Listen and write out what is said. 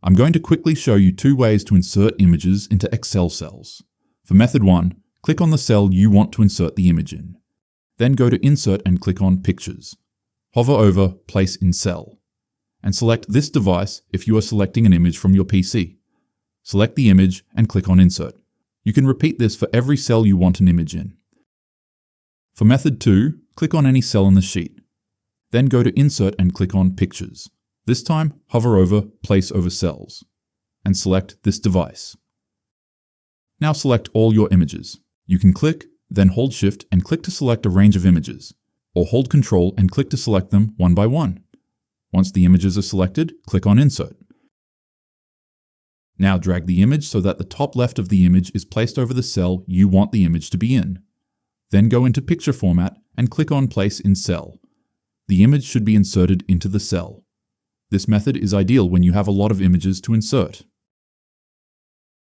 I'm going to quickly show you 2 ways to insert images into Excel cells. For method 1, click on the cell you want to insert the image in. Then go to Insert and click on Pictures. Hover over Place in Cell. And select this device if you are selecting an image from your PC. Select the image and click on Insert. You can repeat this for every cell you want an image in. For method 2, click on any cell in the sheet. Then go to Insert and click on Pictures. This time, hover over Place over Cells. And select this device. Now select all your images. You can click, then hold Shift and click to select a range of images, or hold Ctrl and click to select them one by one. Once the images are selected, click on Insert. Now drag the image so that the top left of the image is placed over the cell you want the image to be in. Then go into Picture Format and click on Place in Cell. The image should be inserted into the cell. This method is ideal when you have a lot of images to insert.